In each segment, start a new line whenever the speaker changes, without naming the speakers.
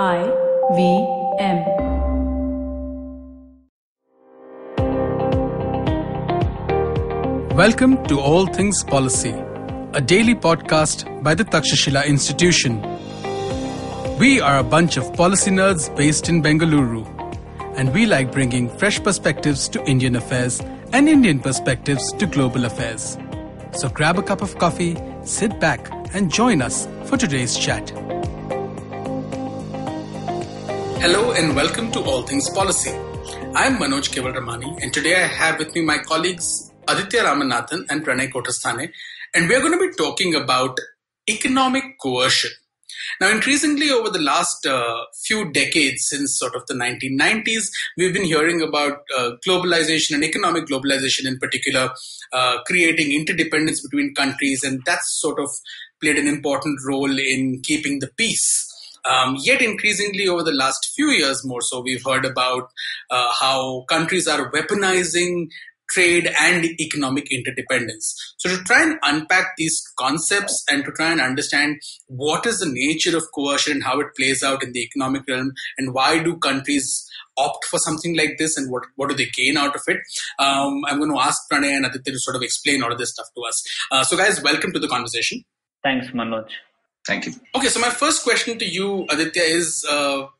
IVM.
Welcome to All Things Policy, a daily podcast by the Takshashila Institution. We are a bunch of policy nerds based in Bengaluru, and we like bringing fresh perspectives to Indian affairs and Indian perspectives to global affairs. So grab a cup of coffee, sit back, and join us for today's chat. Hello and welcome to All Things Policy. I'm Manoj Kewalramani, and today I have with me my colleagues Aditya, Ramanathan and Pranay Kotasthane, and we're going to be talking about economic coercion. Now, increasingly over the last few decades, since sort of the 1990s, we've been hearing about globalization and economic globalization in particular, creating interdependence between countries, and that's sort of played an important role in keeping the peace. Yet increasingly over the last few years more so, we've heard about how countries are weaponizing trade and economic interdependence. So to try and unpack these concepts and to try and understand what is the nature of coercion and how it plays out in the economic realm and why do countries opt for something like this and what do they gain out of it, I'm going to ask Pranay and Aditya to sort of explain all of this stuff to us. So guys, welcome to the conversation.
Thanks, Manoj.
Thank you.
Okay, so my first question to you, Aditya, is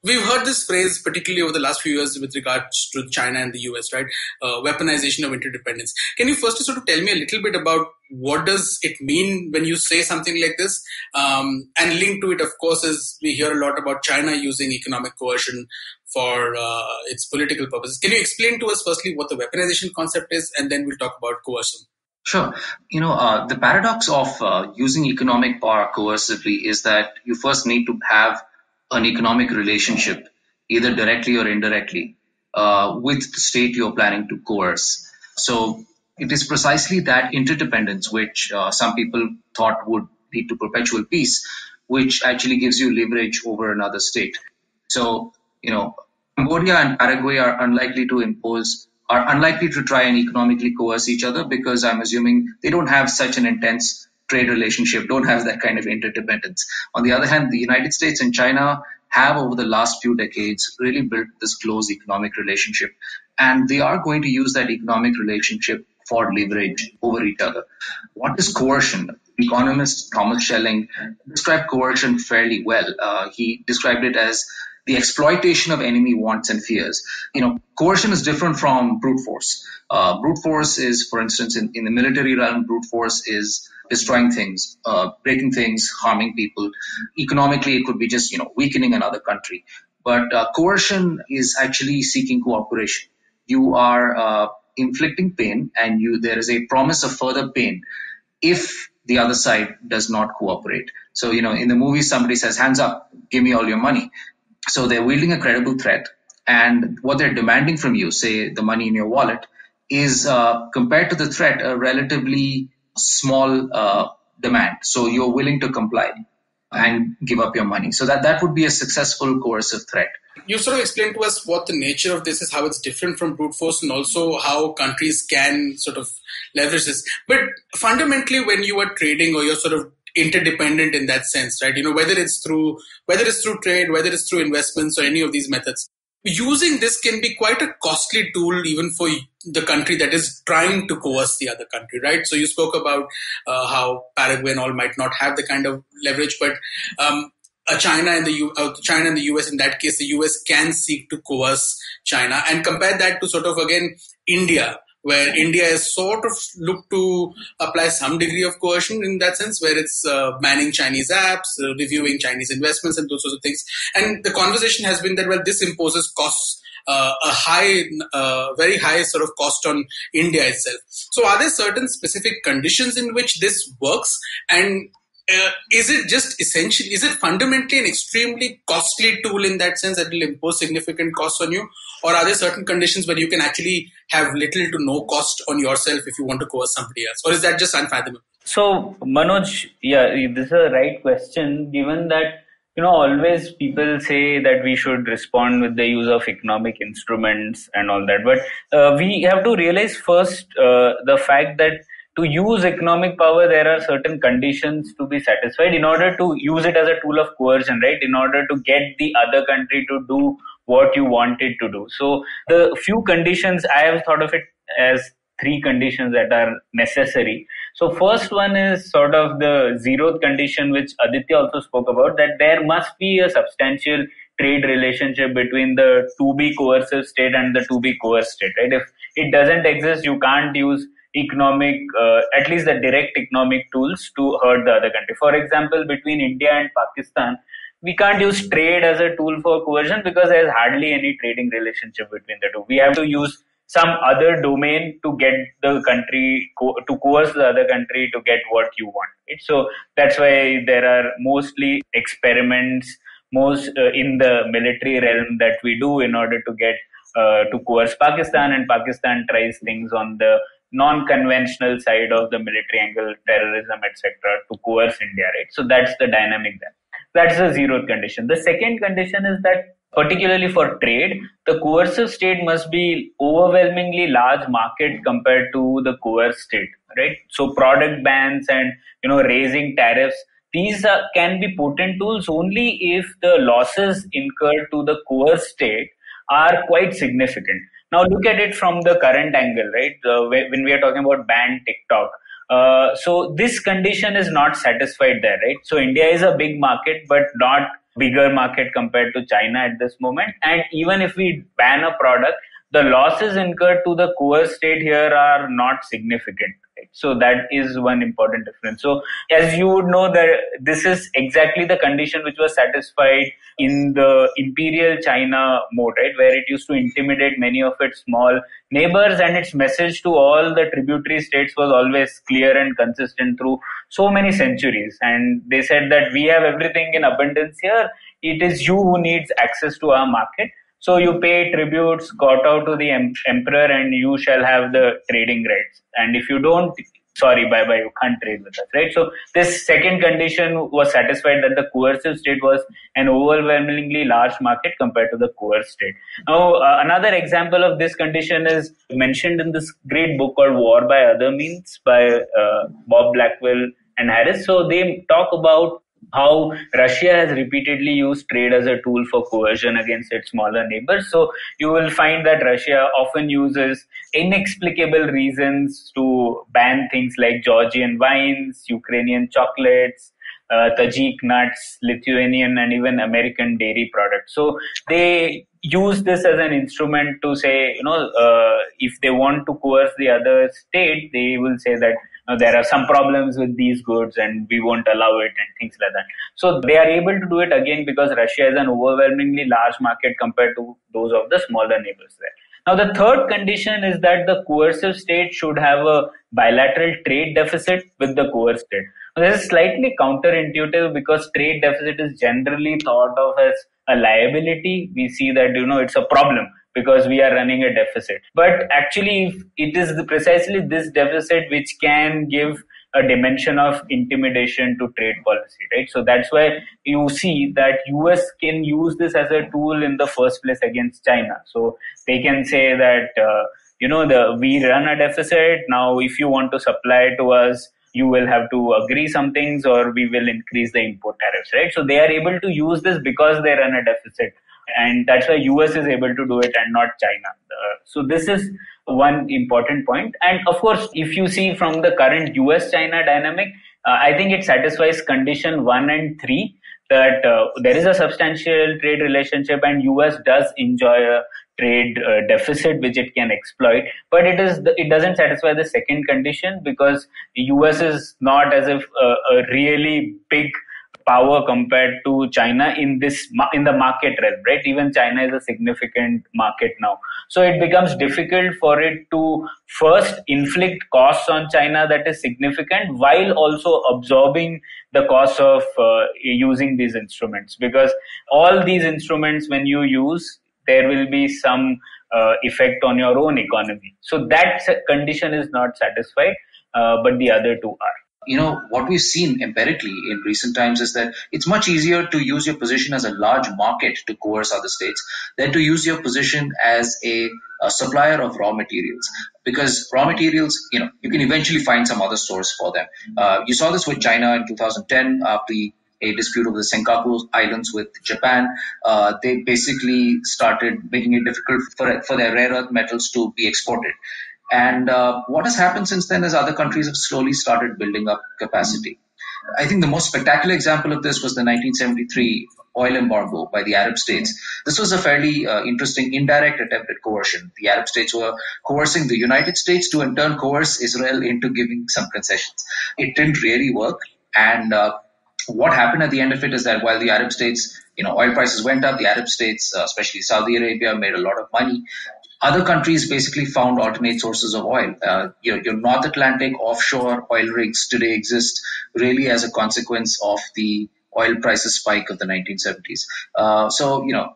we've heard this phrase particularly over the last few years with regards to China and the US, right? Weaponization of interdependence. Can you first sort of tell me a little bit about what does it mean when you say something like this? And linked to it, of course, is we hear a lot about China using economic coercion for its political purposes. Can you explain to us firstly what the weaponization concept is, and then we'll talk about coercion?
Sure. The paradox of using economic power coercively is that you first need to have an economic relationship, either directly or indirectly, with the state you're planning to coerce. So it is precisely that interdependence, which some people thought would lead to perpetual peace, which actually gives you leverage over another state. So, Cambodia and Paraguay are unlikely to try and economically coerce each other because I'm assuming they don't have such an intense trade relationship, don't have that kind of interdependence. On the other hand, the United States and China have over the last few decades really built this close economic relationship, and they are going to use that economic relationship for leverage over each other. What is coercion? Economist Thomas Schelling described coercion fairly well. He described it as the exploitation of enemy wants and fears. Coercion is different from brute force. Brute force is, for instance, in the military realm, brute force is destroying things, breaking things, harming people. Economically, it could be just, weakening another country. But coercion is actually seeking cooperation. You are inflicting pain, and there is a promise of further pain if the other side does not cooperate. So, in the movie, somebody says, hands up, give me all your money. So they're wielding a credible threat, and what they're demanding from you, say the money in your wallet, is compared to the threat a relatively small demand. So you're willing to comply and give up your money. So that would be a successful coercive threat.
You sort of explained to us what the nature of this is, how it's different from brute force, and also how countries can sort of leverage this. But fundamentally, when you are trading or you're sort of interdependent in that sense, right? Whether it's through trade, whether it's through investments or any of these methods, using this can be quite a costly tool even for the country that is trying to coerce the other country, right? So you spoke about how Paraguay and all might not have the kind of leverage, but China and the US, in that case, the US can seek to coerce China, and compare that to sort of, again, India, where India has sort of looked to apply some degree of coercion in that sense, where it's banning Chinese apps, reviewing Chinese investments and those sorts of things. And the conversation has been that, well, this imposes costs, very high sort of cost on India itself. So are there certain specific conditions in which this works? And is it fundamentally an extremely costly tool in that sense that will impose significant costs on you? Or are there certain conditions where you can actually have little to no cost on yourself if you want to coerce somebody else? Or is that just unfathomable?
So, Manoj, this is a right question, given that, always people say that we should respond with the use of economic instruments and all that. But we have to realize first the fact that To use economic power, there are certain conditions to be satisfied in order to use it as a tool of coercion, right? In order to get the other country to do what you want it to do. So the few conditions, I have thought of it as three conditions that are necessary. So first one is sort of the zeroth condition, which Aditya also spoke about, that there must be a substantial trade relationship between the to be coercive state and the to be coerced state, right? If it doesn't exist, you can't use economic, at least the direct economic tools to hurt the other country. For example, between India and Pakistan, we can't use trade as a tool for coercion because there's hardly any trading relationship between the two. We have to use some other domain to get the country, to coerce the other country to get what you want. Right? So that's why there are mostly experiments, most in the military realm that we do in order to get to coerce Pakistan, and Pakistan tries things on the non-conventional side of the military angle, terrorism, etc., to coerce India, right? So that's the dynamic there. That's the zeroth condition. The second condition is that, particularly for trade, the coercive state must be overwhelmingly large market compared to the coerced state, right? So product bans and raising tariffs, these can be potent tools only if the losses incurred to the coerced state are quite significant. Now look at it from the current angle, right? When we are talking about ban TikTok, so this condition is not satisfied there, right? So India is a big market, but not bigger market compared to China at this moment. And even if we ban a product, the losses incurred to the coerced state here are not significant. Right? So that is one important difference. So as you would know, that this is exactly the condition which was satisfied in the imperial China mode, right, where it used to intimidate many of its small neighbors, and its message to all the tributary states was always clear and consistent through so many centuries. And they said that we have everything in abundance here. It is you who needs access to our market. So you pay tributes, kowtow to the emperor, and you shall have the trading rights. And if you don't, sorry, bye-bye, you can't trade with us, right? So this second condition was satisfied, that the coercive state was an overwhelmingly large market compared to the coerced state. Now, another example of this condition is mentioned in this great book called War by Other Means by Bob Blackwell and Harris. So they talk about how Russia has repeatedly used trade as a tool for coercion against its smaller neighbors. So you will find that Russia often uses inexplicable reasons to ban things like Georgian wines, Ukrainian chocolates, Tajik nuts, Lithuanian and even American dairy products. So they use this as an instrument to say, if they want to coerce the other state, they will say that there are some problems with these goods and we won't allow it and things like that. So they are able to do it again because Russia is an overwhelmingly large market compared to those of the smaller neighbors there. Now the third condition is that the coercive state should have a bilateral trade deficit with the coerced state. Now, this is slightly counterintuitive because trade deficit is generally thought of as a liability. We see that, it's a problem because we are running a deficit. But actually, it is precisely this deficit which can give a dimension of intimidation to trade policy, right? So that's why you see that US can use this as a tool in the first place against China. So they can say that, we run a deficit. Now, if you want to supply to us, you will have to agree some things or we will increase the import tariffs, right? So they are able to use this because they run a deficit. And that's why US is able to do it and not China. So this is one important point. And of course, if you see from the current US-China dynamic, I think it satisfies condition 1 and 3 that there is a substantial trade relationship and US does enjoy a trade deficit which it can exploit. But it doesn't satisfy the second condition because US is not as if a really big power compared to China in the market realm, right? Even China is a significant market now. So it becomes difficult for it to first inflict costs on China that is significant while also absorbing the cost of using these instruments. Because all these instruments, when you use, there will be some effect on your own economy. So that condition is not satisfied, but the other two are.
What we've seen empirically in recent times is that it's much easier to use your position as a large market to coerce other states than to use your position as a supplier of raw materials. Because raw materials, you can eventually find some other source for them. You saw this with China in 2010 after a dispute over the Senkaku Islands with Japan. They basically started making it difficult for their rare earth metals to be exported. And what has happened since then is other countries have slowly started building up capacity. I think the most spectacular example of this was the 1973 oil embargo by the Arab states. This was a fairly interesting indirect attempt at coercion. The Arab states were coercing the United States to in turn coerce Israel into giving some concessions. It didn't really work. And what happened at the end of it is that while the Arab states, oil prices went up, the Arab states, especially Saudi Arabia, made a lot of money. Other countries basically found alternate sources of oil. Your North Atlantic offshore oil rigs today exist really as a consequence of the oil prices spike of the 1970s.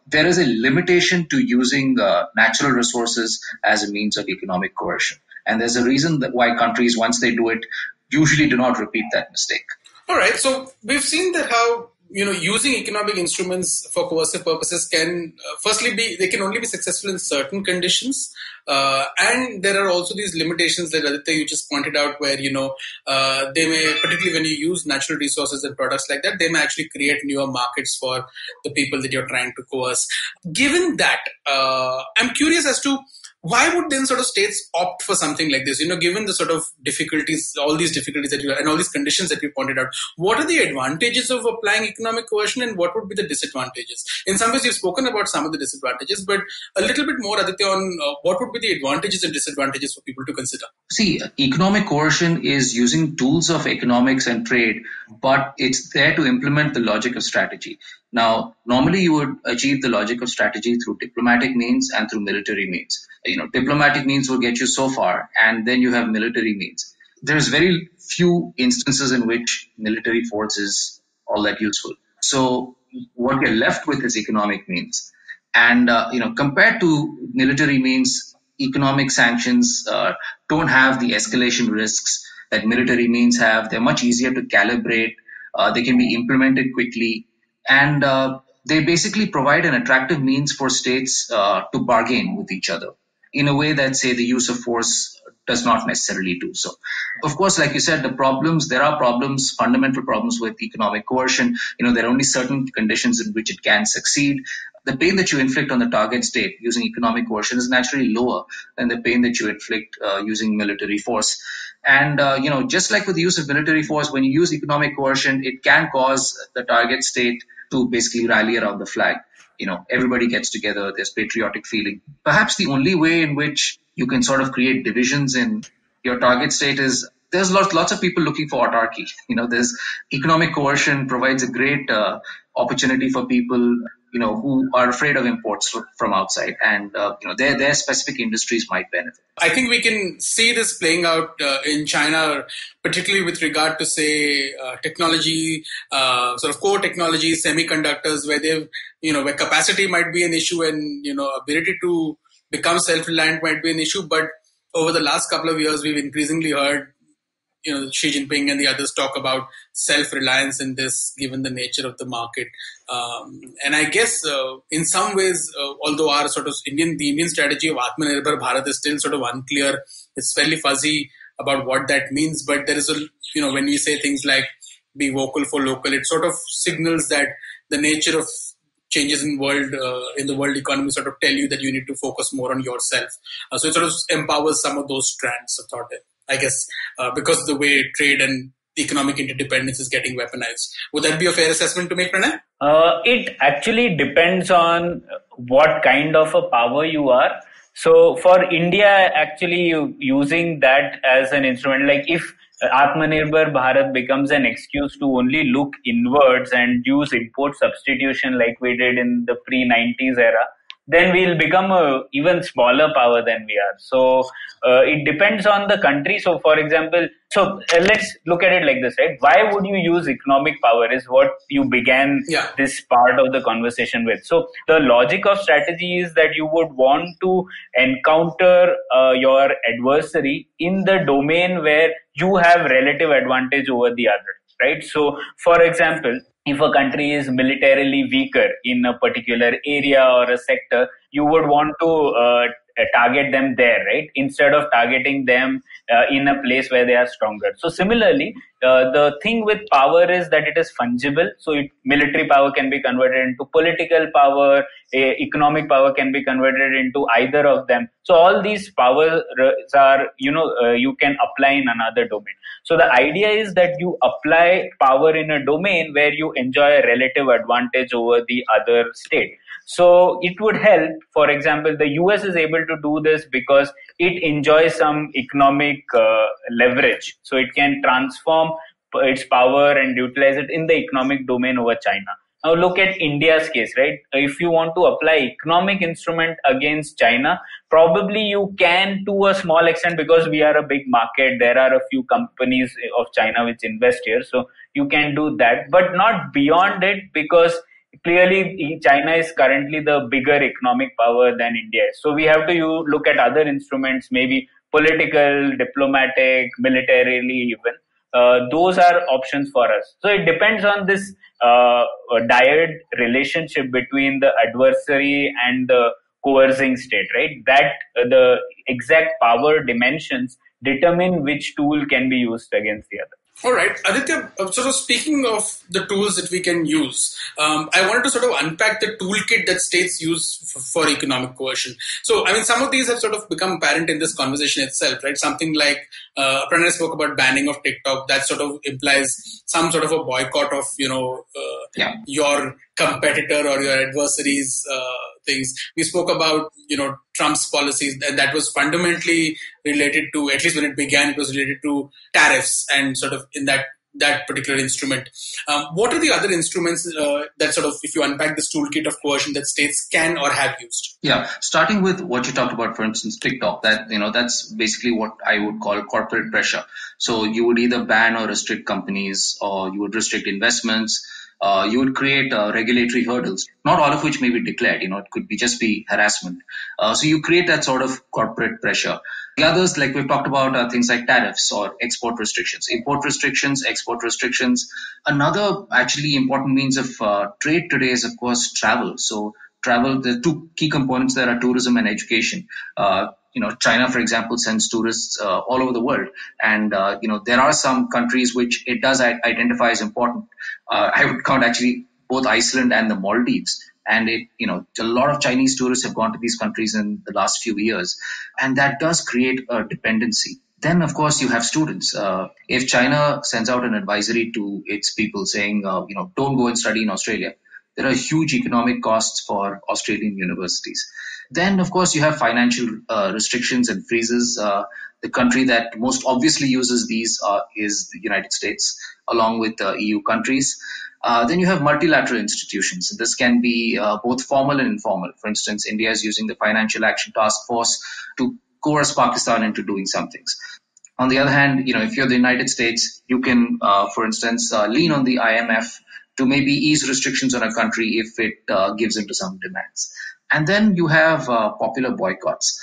There is a limitation to using natural resources as a means of economic coercion. And there's a reason that why countries, once they do it, usually do not repeat that mistake.
All right. So we've seen that how using economic instruments for coercive purposes can they can only be successful in certain conditions. And there are also these limitations that Aditya, you just pointed out where, they may, particularly when you use natural resources and products like that, they may actually create newer markets for the people that you're trying to coerce. Given that, I'm curious as to why would then sort of states opt for something like this? Given the sort of difficulties, all these difficulties and all these conditions that you pointed out, what are the advantages of applying economic coercion and what would be the disadvantages? In some ways, you've spoken about some of the disadvantages, but a little bit more, Aditya, on what would be the advantages and disadvantages for people to consider?
See, economic coercion is using tools of economics and trade, but it's there to implement the logic of strategy. Now, normally you would achieve the logic of strategy through diplomatic means and through military means. Diplomatic means will get you so far, and then you have military means. There's very few instances in which military force is all that useful. So what you're left with is economic means. And, compared to military means, economic sanctions don't have the escalation risks that military means have. They're much easier to calibrate. They can be implemented quickly. And they basically provide an attractive means for states to bargain with each other in a way that, say, the use of force does not necessarily do so. Of course, like you said, there are problems, fundamental problems with economic coercion. There are only certain conditions in which it can succeed. The pain that you inflict on the target state using economic coercion is naturally lower than the pain that you inflict using military force. And, just like with the use of military force, when you use economic coercion, it can cause the target state to basically rally around the flag. Everybody gets together, there's patriotic feeling. Perhaps the only way in which you can sort of create divisions in your target state is there's lots of people looking for autarky. There's economic coercion provides a great opportunity for people, who are afraid of imports from outside, and their specific industries might benefit.
I think we can see this playing out in China, particularly with regard to, say, technology, sort of core technologies, semiconductors, where capacity might be an issue and, ability to become self-reliant might be an issue. But over the last couple of years, we've increasingly heard Xi Jinping and the others talk about self-reliance in this, given the nature of the market. And I guess in some ways, although our sort of the Indian strategy of Atmanirbhar Bharat is still sort of unclear, it's fairly fuzzy about what that means. But there is when we say things like be vocal for local, it sort of signals that the nature of changes in the world economy sort of tell you that you need to focus more on yourself. So it sort of empowers some of those strands of thought, I guess, because of the way trade and economic interdependence is getting weaponized. Would that be a fair assessment to make, Pranay?
It actually depends on what kind of a power you are. So for India, actually using that as an instrument, like if Atmanirbhar Bharat becomes an excuse to only look inwards and use import substitution like we did in the pre-90s era, then we'll become a even smaller power than we are. So it depends on the country. So for example, let's look at it like this, right? Why would you use economic power is what you began this part of the conversation with. So the logic of strategy is that you would want to encounter your adversary in the domain where you have relative advantage over the other, right? So for example, if a country is militarily weaker in a particular area or a sector, you would want to target them there, right? Instead of targeting them in a place where they are stronger. So similarly, the thing with power is that it is fungible. So military power can be converted into political power, economic power can be converted into either of them. So all these powers are, you can apply in another domain. So the idea is that you apply power in a domain where you enjoy a relative advantage over the other state. So it would help. For example, the US is able to do this because it enjoys some economic leverage. So it can transform its power and utilize it in the economic domain over China. Now look at India's case, right? If you want to apply economic instrument against China, probably you can to a small extent because we are a big market. There are a few companies of China which invest here. So you can do that, but not beyond it, because clearly China is currently the bigger economic power than India is. So we have to look at other instruments, maybe political, diplomatic, militarily even. Those are options for us. So it depends on this dyad relationship between the adversary and the coercing state, right? That the exact power dimensions determine which tool can be used against the other.
All right, Aditya, sort of speaking of the tools that we can use, I wanted to sort of unpack the toolkit that states use for economic coercion. So, I mean, some of these have sort of become apparent in this conversation itself, right? Something like Pranay spoke about banning of TikTok. That sort of implies some sort of a boycott of, your competitor or your adversary's things. We spoke about, Trump's policies, and that was fundamentally related to, at least when it began, it was related to tariffs and sort of in that particular instrument. What are the other instruments that sort of, if you unpack this toolkit of coercion that states can or have used?
Yeah, starting with what you talked about, for instance, TikTok, that's basically what I would call corporate pressure. So you would either ban or restrict companies, or you would restrict investments. You would create regulatory hurdles, not all of which may be declared. It could just be harassment. So you create that sort of corporate pressure. The others, like we've talked about, are things like tariffs or export restrictions, import restrictions, export restrictions. Another actually important means of trade today is, of course, travel. So travel, the two key components there are tourism and education. China, for example, sends tourists all over the world. And, there are some countries which it does identify as important. I would count actually both Iceland and the Maldives. And a lot of Chinese tourists have gone to these countries in the last few years. And that does create a dependency. Then, of course, you have students. If China sends out an advisory to its people saying, don't go and study in Australia, there are huge economic costs for Australian universities. Then, of course, you have financial restrictions and freezes. The country that most obviously uses these is the United States, along with EU countries. Then you have multilateral institutions. This can be both formal and informal. For instance, India is using the Financial Action Task Force to coerce Pakistan into doing some things. On the other hand, if you're the United States, you can, for instance, lean on the IMF to maybe ease restrictions on a country if it gives into some demands. And then you have popular boycotts.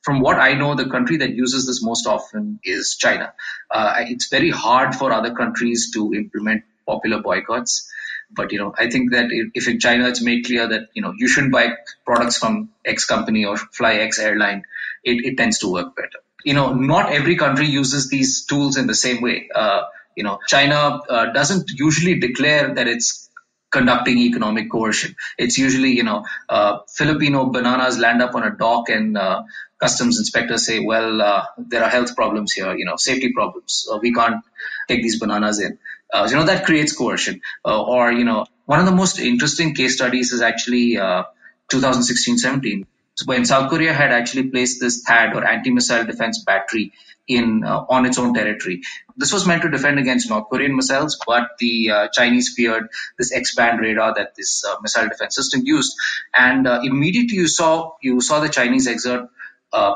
From what I know, the country that uses this most often is China. It's very hard for other countries to implement popular boycotts. But, I think that if in China it's made clear that, you shouldn't buy products from X company or fly X airline, it tends to work better. Not every country uses these tools in the same way. China doesn't usually declare that it's conducting economic coercion. It's usually, Filipino bananas land up on a dock and customs inspectors say, well, there are health problems here, safety problems. We can't take these bananas in. That creates coercion. One of the most interesting case studies is actually 2016-17. when South Korea had actually placed this THAAD or anti-missile defense battery in on its own territory. This was meant to defend against North Korean missiles, but the Chinese feared this X-band radar that this missile defense system used, and immediately you saw the Chinese exert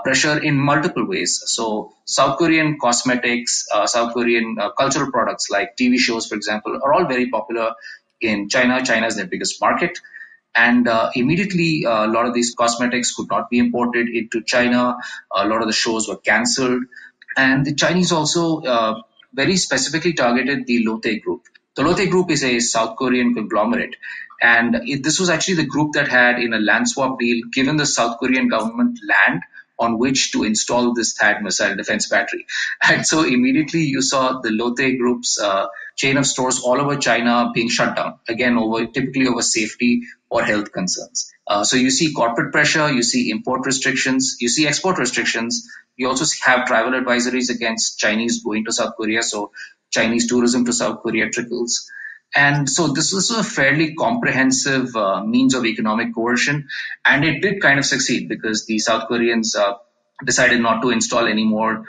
pressure in multiple ways. So South Korean cosmetics, South Korean cultural products like TV shows, for example, are all very popular in China. China is their biggest market. And immediately, a lot of these cosmetics could not be imported into China. A lot of the shows were cancelled. And the Chinese also very specifically targeted the Lotte Group. The Lotte Group is a South Korean conglomerate. And this was actually the group that had, in a land swap deal, given the South Korean government land on which to install this THAAD missile defense battery. And so immediately you saw the Lotte Group's chain of stores all over China being shut down, again, typically over safety or health concerns. So you see corporate pressure, you see import restrictions, you see export restrictions. You also have travel advisories against Chinese going to South Korea, so Chinese tourism to South Korea trickles. And so this was a fairly comprehensive means of economic coercion, and it did kind of succeed because the South Koreans decided not to install any more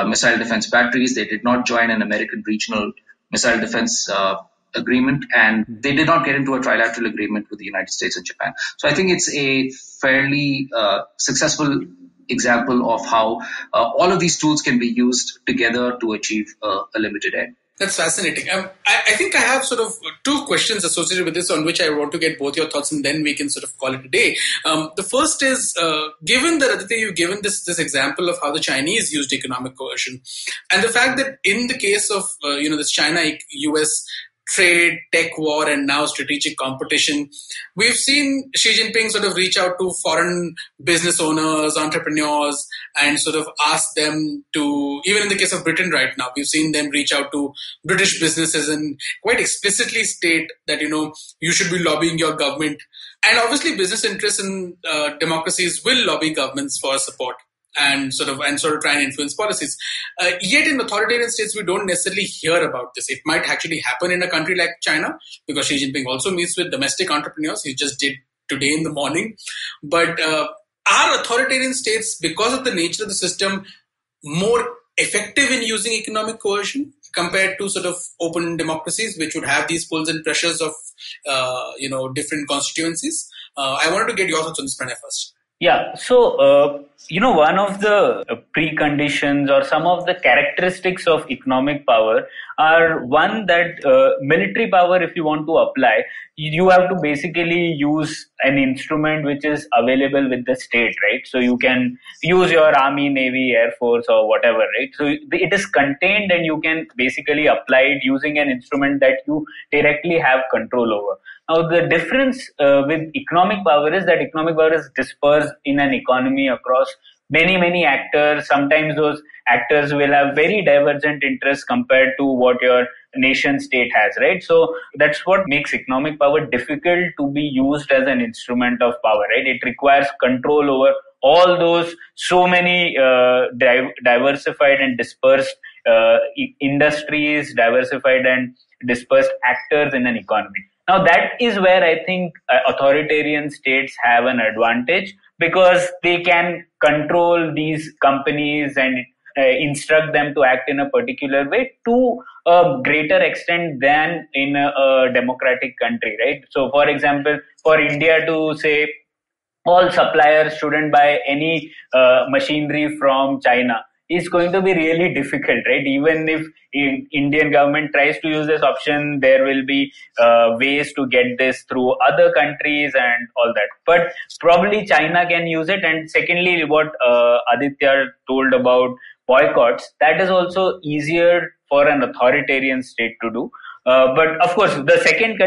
missile defense batteries. They did not join an American regional missile defense agreement, and they did not get into a trilateral agreement with the United States and Japan. So I think it's a fairly successful example of how all of these tools can be used together to achieve a limited end.
That's fascinating. I think I have sort of two questions associated with this on which I want to get both your thoughts, and then we can sort of call it a day. The first is, given that, Aditya, you've given this example of how the Chinese used economic coercion, and the fact that in the case of this China-US trade, tech war, and now strategic competition, we've seen Xi Jinping sort of reach out to foreign business owners, entrepreneurs, and sort of ask them to, even in the case of Britain right now, we've seen them reach out to British businesses and quite explicitly state that, you should be lobbying your government. And obviously business interests in democracies will lobby governments for support and sort of try and influence policies. Yet in authoritarian states, we don't necessarily hear about this. It might actually happen in a country like China, because Xi Jinping also meets with domestic entrepreneurs. He just did today in the morning. But are authoritarian states, because of the nature of the system, more effective in using economic coercion compared to sort of open democracies, which would have these pulls and pressures of different constituencies? I wanted to get your thoughts on this, Pranay, first.
Yeah. So, one of the preconditions or some of the characteristics of economic power are one that military power, if you want to apply, you have to basically use an instrument which is available with the state, right? So you can use your army, navy, air force, or whatever, right? So it is contained and you can basically apply it using an instrument that you directly have control over. Now, the difference with economic power is that economic power is dispersed in an economy across many actors. Sometimes those actors will have very divergent interests compared to what your nation state has, right? So that's what makes economic power difficult to be used as an instrument of power, right? It requires control over all those so many diversified and dispersed industries, diversified and dispersed actors in an economy. Now, that is where I think authoritarian states have an advantage, because they can control these companies and instruct them to act in a particular way to a greater extent than in a democratic country, right? So, for example, for India to say all suppliers shouldn't buy any machinery from China is going to be really difficult, right? Even if Indian government tries to use this option, there will be ways to get this through other countries and all that. But probably China can use it. And secondly, what Aditya told about boycotts, that is also easier for an authoritarian state to do. But of course, the second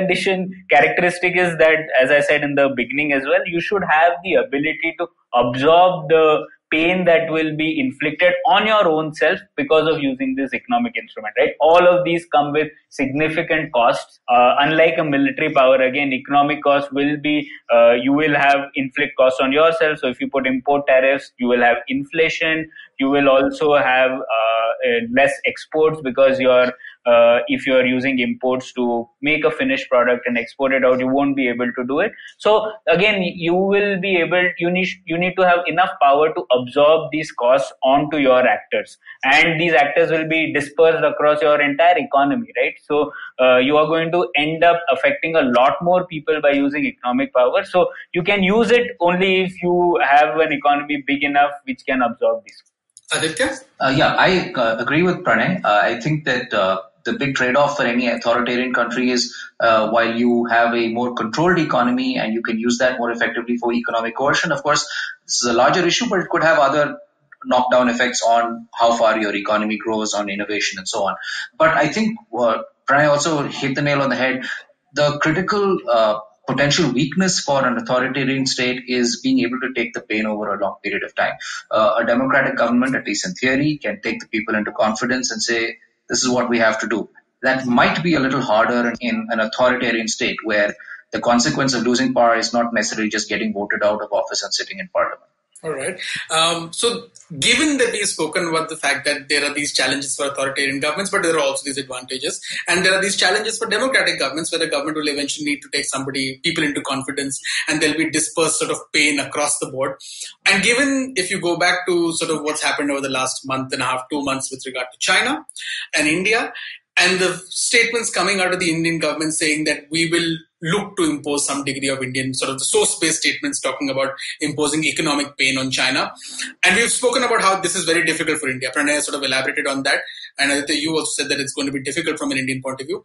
characteristic is that, as I said in the beginning as well, you should have the ability to absorb the pain that will be inflicted on your own self because of using this economic instrument, right? All of these come with significant costs. Unlike a military power, again, economic costs will be, you will have inflict costs on yourself. So if you put import tariffs, you will have inflation. You will also have less exports because your if you're using imports to make a finished product and export it out, you won't be able to do it. So again, you need to have enough power to absorb these costs onto your actors, and these actors will be dispersed across your entire economy, right? So you are going to end up affecting a lot more people by using economic power. So you can use it only if you have an economy big enough which can absorb these.
Aditya?
I agree with Pranay. I think that the big trade-off for any authoritarian country is while you have a more controlled economy and you can use that more effectively for economic coercion. Of course, this is a larger issue, but it could have other knockdown effects on how far your economy grows, on innovation and so on. But I think Pranay also hit the nail on the head. The critical potential weakness for an authoritarian state is being able to take the pain over a long period of time. A democratic government, at least in theory, can take the people into confidence and say, this is what we have to do. That might be a little harder in an authoritarian state where the consequence of losing power is not necessarily just getting voted out of office and sitting in parliament.
All right. So given that we've spoken about the fact that there are these challenges for authoritarian governments, but there are also these advantages, and there are these challenges for democratic governments where the government will eventually need to take people into confidence, and there'll be dispersed sort of pain across the board. And given, if you go back to sort of what's happened over the last month and a half, 2 months with regard to China and India, and the statements coming out of the Indian government saying that we will look to impose some degree of Indian, sort of the source-based statements talking about imposing economic pain on China. And we've spoken about how this is very difficult for India. Pranay has sort of elaborated on that. And Aditya, you also said that it's going to be difficult from an Indian point of view.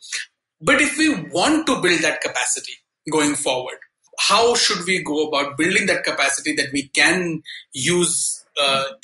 But if we want to build that capacity going forward, how should we go about building that capacity that we can use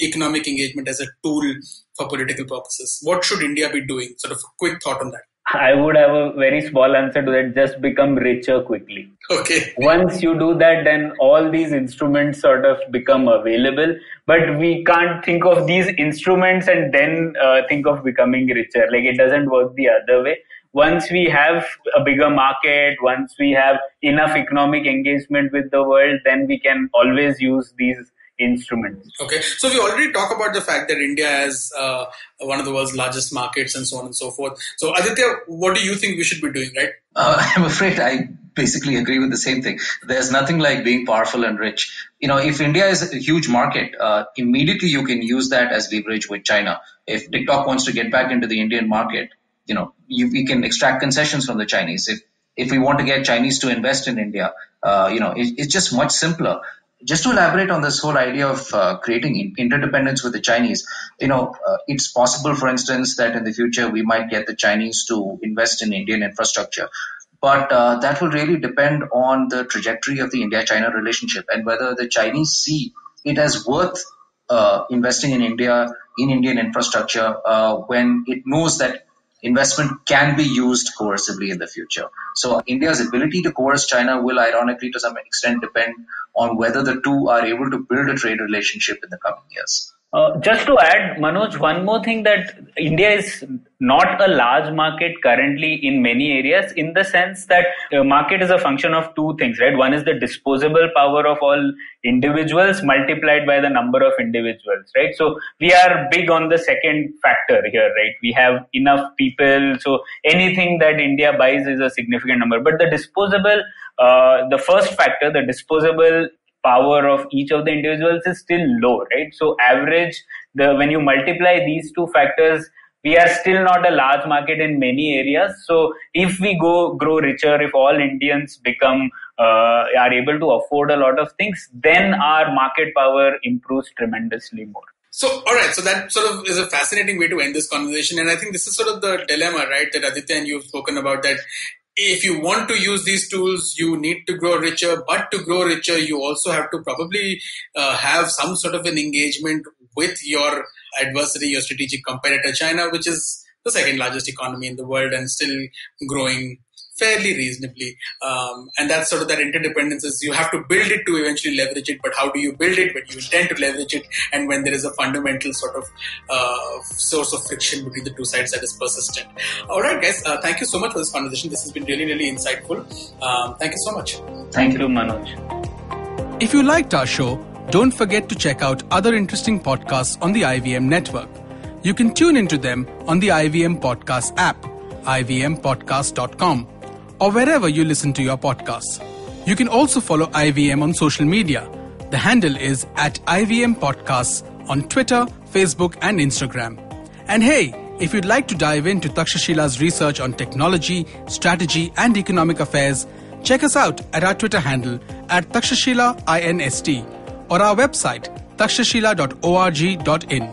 economic engagement as a tool for political purposes? What should India be doing? Sort of a quick thought on that.
I would have a very small answer to that. Just become richer quickly.
Okay.
Once you do that, then all these instruments sort of become available. But we can't think of these instruments and then think of becoming richer. Like, it doesn't work the other way. Once we have a bigger market, once we have enough economic engagement with the world, then we can always use these instruments.
Okay, so we already talked about the fact that India has one of the world's largest markets and so on and so forth. So Aditya, what do you think we should be doing, right?
I'm afraid I basically agree with the same thing. There's nothing like being powerful and rich. If India is a huge market, immediately you can use that as leverage with China. If TikTok wants to get back into the Indian market, we can extract concessions from the Chinese. If we want to get Chinese to invest in India, it's just much simpler. Just to elaborate on this whole idea of creating interdependence with the Chinese, it's possible, for instance, that in the future we might get the Chinese to invest in Indian infrastructure. But that will really depend on the trajectory of the India-China relationship and whether the Chinese see it as worth investing in India, in Indian infrastructure, when it knows that investment can be used coercively in the future. So India's ability to coerce China will ironically to some extent depend on whether the two are able to build a trade relationship in the coming years.
Just to add, Manoj, one more thing, that India is not a large market currently in many areas, in the sense that market is a function of two things, right? One is the disposable power of all individuals multiplied by the number of individuals, right? So we are big on the second factor here, right? We have enough people, so anything that India buys is a significant number. But the the first factor, the disposable power of each of the individuals is still low, right? So when you multiply these two factors, we are still not a large market in many areas. So if we grow richer, if all Indians are able to afford a lot of things, then our market power improves tremendously more.
So, all right. So that sort of is a fascinating way to end this conversation. And I think this is sort of the dilemma, right, that Aditya and you have spoken about, that if you want to use these tools, you need to grow richer. But to grow richer, you also have to probably have some sort of an engagement with your adversary, your strategic competitor, China, which is the second largest economy in the world and still growing fairly reasonably. And that's sort of that interdependence is you have to build it to eventually leverage it. But how do you build it when you intend to leverage it and when there is a fundamental sort of source of friction between the two sides that is persistent? All right, guys. Thank you so much for this conversation. This has been really, really insightful. Thank you so much.
Thank you, Manoj.
If you liked our show, don't forget to check out other interesting podcasts on the IVM network. You can tune into them on the IVM Podcast app. ivmpodcast.com or wherever you listen to your podcasts. You can also follow IVM on social media. The handle is @IVMPodcasts on Twitter, Facebook and Instagram. And hey, if you'd like to dive into Takshashila's research on technology, strategy and economic affairs, check us out at our Twitter handle @TakshashilaINST or our website takshashila.org.in.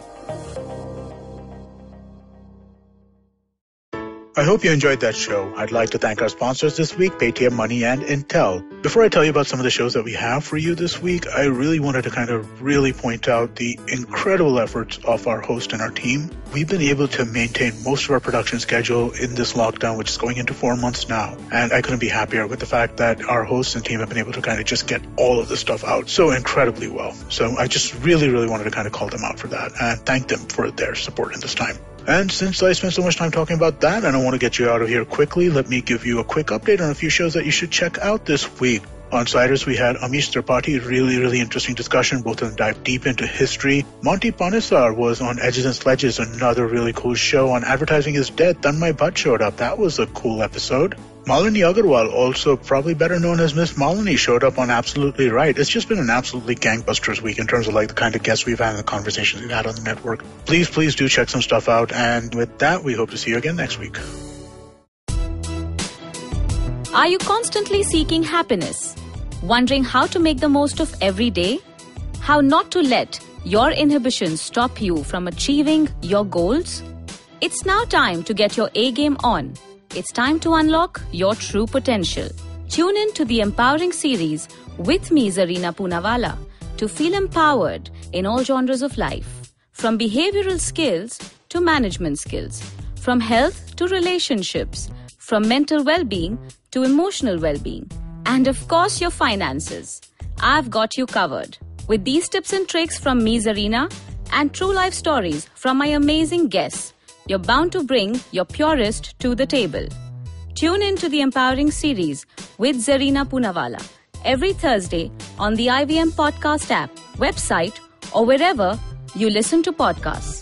I hope you enjoyed that show. I'd like to thank our sponsors this week, Paytm Money and Intel. Before I tell you about some of the shows that we have for you this week, I really wanted to really point out the incredible efforts of our host and our team. We've been able to maintain most of our production schedule in this lockdown, which is going into 4 months now. And I couldn't be happier with the fact that our hosts and team have been able to just get all of this stuff out so incredibly well. So I just really wanted to call them out for that and thank them for their support in this time. And since I spent so much time talking about that, and I want to get you out of here quickly, let me give you a quick update on a few shows that you should check out this week. On Siders, we had Amish Tripathi, really interesting discussion. Both of them dive deep into history. Monty Panesar was on Edges and Sledges, another really cool show. On Advertising is Dead, Tanmay Bhatt showed up. That was a cool episode. Malini Agarwal, also probably better known as Miss Malini, showed up on Absolutely Right. It's just been an absolutely gangbusters week in terms of the kind of guests we've had and the conversations we've had on the network. Please do check some stuff out. And with that, we hope to see you again next week.
Are you constantly seeking happiness? Wondering how to make the most of every day? How not to let your inhibitions stop you from achieving your goals? It's now time to get your A game on. It's time to unlock your true potential. Tune in to the Empowering series with me, Zarina Poonawalla, to feel empowered in all genres of life. From behavioral skills to management skills. From health to relationships. From mental well-being to emotional well-being. And of course, your finances. I've got you covered. With these tips and tricks from me, Zarina, and true life stories from my amazing guests, you're bound to bring your purest to the table. Tune in to the Empowering series with Zarina Poonawalla every Thursday on the IVM Podcast app, website, or wherever you listen to podcasts.